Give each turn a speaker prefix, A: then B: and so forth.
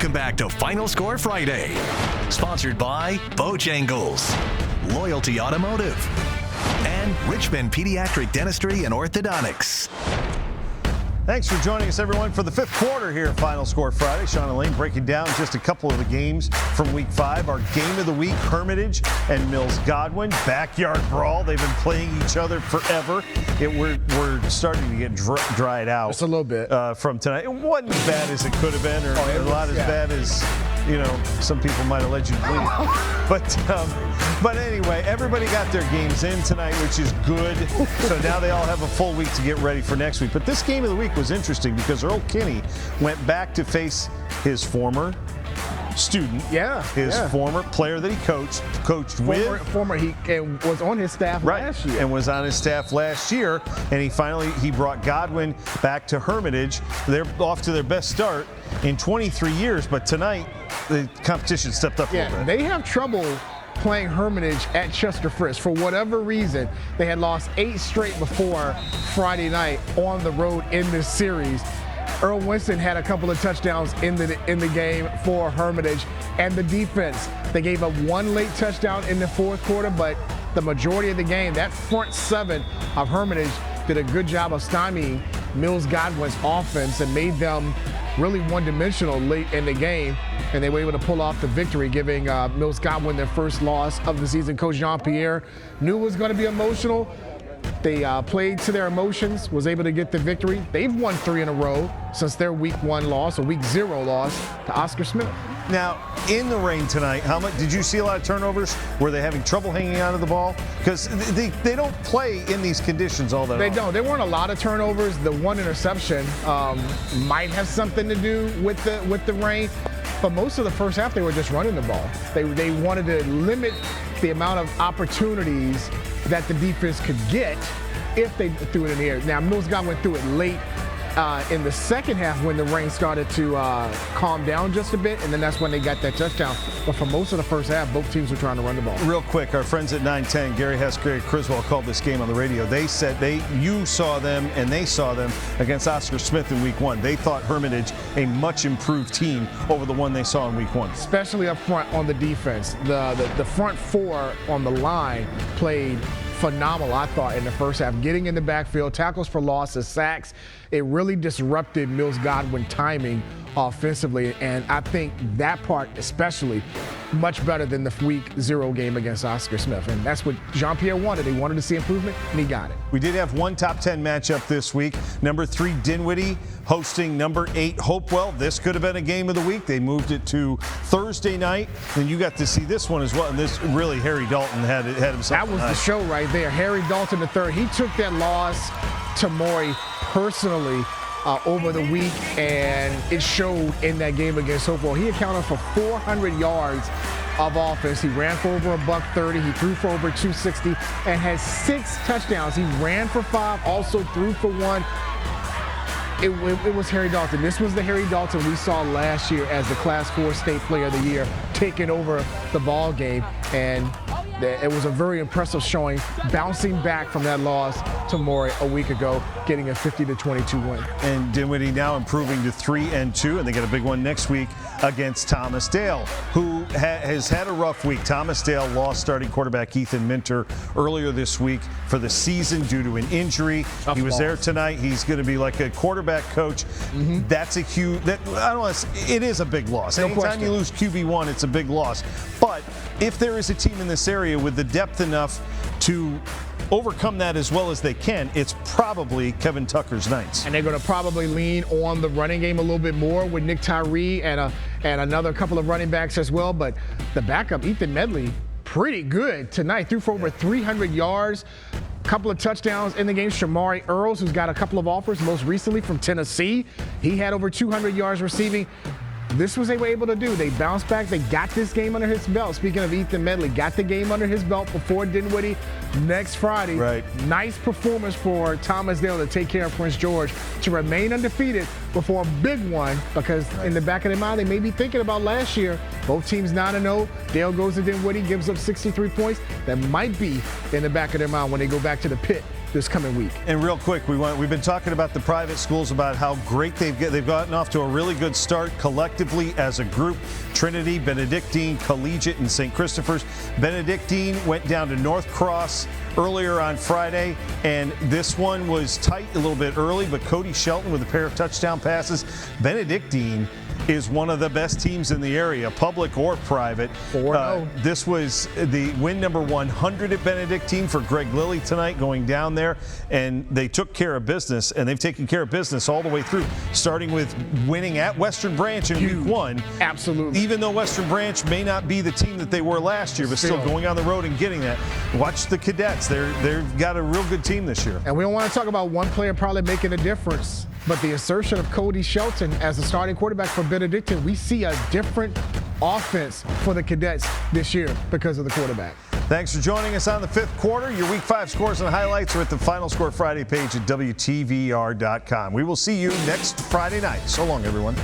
A: Welcome back to Final Score Friday. Sponsored by Bojangles, Loyalty Automotive, and Richmond Pediatric Dentistry and Orthodontics.
B: Thanks for joining us, everyone, for the fifth quarter here at Final Score Friday. Sean and Lane breaking down just a couple of the games from Week 5. Our game of the week, Hermitage and Mills Godwin. Backyard brawl. They've been playing each other forever. We're starting to get dried out.
C: Just a little bit.
B: From tonight. It wasn't as bad as it could have been, or a lot as bad as, some people might allegedly believe. But anyway, everybody got their games in tonight, which is good. So now they all have a full week to get ready for next week. But this game of the week was interesting because Earl Kinney went back to face his former student, his former player that he coached with.
C: He was on his staff last year.
B: And was on his staff last year. And he brought Godwin back to Hermitage. They're off to their best start in 23 years. But tonight, the competition stepped up a little bit.
C: They have trouble playing Hermitage at Chester Frisk. For whatever reason, they had lost 8 straight before Friday night on the road in this series. Earl Winston had a couple of touchdowns in the game for Hermitage. And the defense, they gave up 1 late touchdown in the fourth quarter, but the majority of the game, that front 7 of Hermitage did a good job of stymieing Mills Godwin's offense and made them really one-dimensional late in the game, and they were able to pull off the victory, giving Mills Godwin their first loss of the season. Coach Jean-Pierre knew it was going to be emotional. They played to their emotions, was able to get the victory. They've won 3 in a row since their Week 1 loss, or Week 0 loss to Oscar Smith.
B: Now, in the rain tonight, how much did you see a lot of turnovers? Were they having trouble hanging onto the ball? Because they don't play in these conditions all that often.
C: They don't. There weren't a lot of turnovers. The 1 interception might have something to do with the rain. But most of the first half, they were just running the ball. They wanted to limit the amount of opportunities that the defense could get if they threw it in the air. Now, Mills Godwin threw it late in the second half when the rain started to calm down just a bit, and then that's when they got that touchdown. But for most of the first half, both teams were trying to run the ball.
B: Real quick, our friends at 910, Gary Hess, Gary Criswell, called this game on the radio. They said you saw them and they saw them against Oscar Smith in Week 1. They thought Hermitage a much improved team over the one they saw in Week 1.
C: Especially up front on the defense. The front 4 on the line played phenomenal, I thought, in the first half. Getting in the backfield, tackles for losses, sacks. It really disrupted Mills Godwin timing offensively, and I think that part especially much better than the Week 0 game against Oscar Smith. And that's what Jean-Pierre wanted. He wanted to see improvement, and he got it.
B: We did have one top 10 matchup this week. Number 3, Dinwiddie hosting number 8, Hopewell. This could have been a game of the week. They moved it to Thursday night. Then you got to see this one as well. And this really, Harry Dalton had himself.
C: That was the show right there. Harry Dalton III. He took that loss to Maury personally over the week, and it showed in that game against Hopewell. He accounted for 400 yards of offense. He ran for over $130. He threw for over 260 and had 6 touchdowns. He ran for 5, also threw for 1. It was Harry Dalton. This was the Harry Dalton we saw last year as the Class 4 State Player of the Year, taking over the ball game, and it was a very impressive showing, bouncing back from that loss to Maury a week ago, getting a 50-22 win.
B: And Dinwiddie now improving to 3-2, and they get a big one next week against Thomas Dale, who has had a rough week. Thomas Dale lost starting quarterback Ethan Minter earlier this week for the season due to an injury. He was there tonight. He's going to be like a quarterback coach. That's a huge. It is a big loss. Anytime you lose QB1, it's a big loss. But if there is a team in this area with the depth enough to overcome that as well as they can, it's probably Kevin Tucker's Knights.
C: And they're going to probably lean on the running game a little bit more with Nick Tyree and another couple of running backs as well. But the backup, Ethan Medley, pretty good tonight. Threw for over 300 yards. Couple of touchdowns in the game. Shamari Earls, who's got a couple of offers, most recently from Tennessee. He had over 200 yards receiving. This was they were able to do. They bounced back. They got this game under his belt. Speaking of Ethan Medley, got the game under his belt before Dinwiddie next Friday.
B: Right.
C: Nice performance for Thomas Dale to take care of Prince George to remain undefeated before a big one, because in the back of their mind, they may be thinking about last year. Both teams 9-0. Dale goes to Dinwiddie, gives up 63 points. That might be in the back of their mind when they go back to the pit this coming week.
B: And real quick, we've been talking about the private schools, about how great they've gotten off to a really good start collectively as a group. Trinity, Benedictine, Collegiate, and St. Christopher's. Benedictine went down to North Cross earlier on Friday, and this one was tight a little bit early, but Cody Shelton with a pair of touchdown passes. Benedictine is one of the best teams in the area, public or private. This was the win number 100 at Benedictine for Greg Lilly tonight, going down there, and they took care of business, and they've taken care of business all the way through, starting with winning at Western Branch in week 1.
C: Absolutely.
B: Even though Western Branch may not be the team that they were last year, but still going on the road and getting that. Watch the Cadets. They've got a real good team this year.
C: And we don't want to talk about one player probably making a difference, but the assertion of Cody Shelton as the starting quarterback for Benedictine, we see a different offense for the Cadets this year because of the quarterback.
B: Thanks for joining us on the 5th quarter. Your Week 5 scores and highlights are at the Final Score Friday page at WTVR.com. We will see you next Friday night. So long, everyone.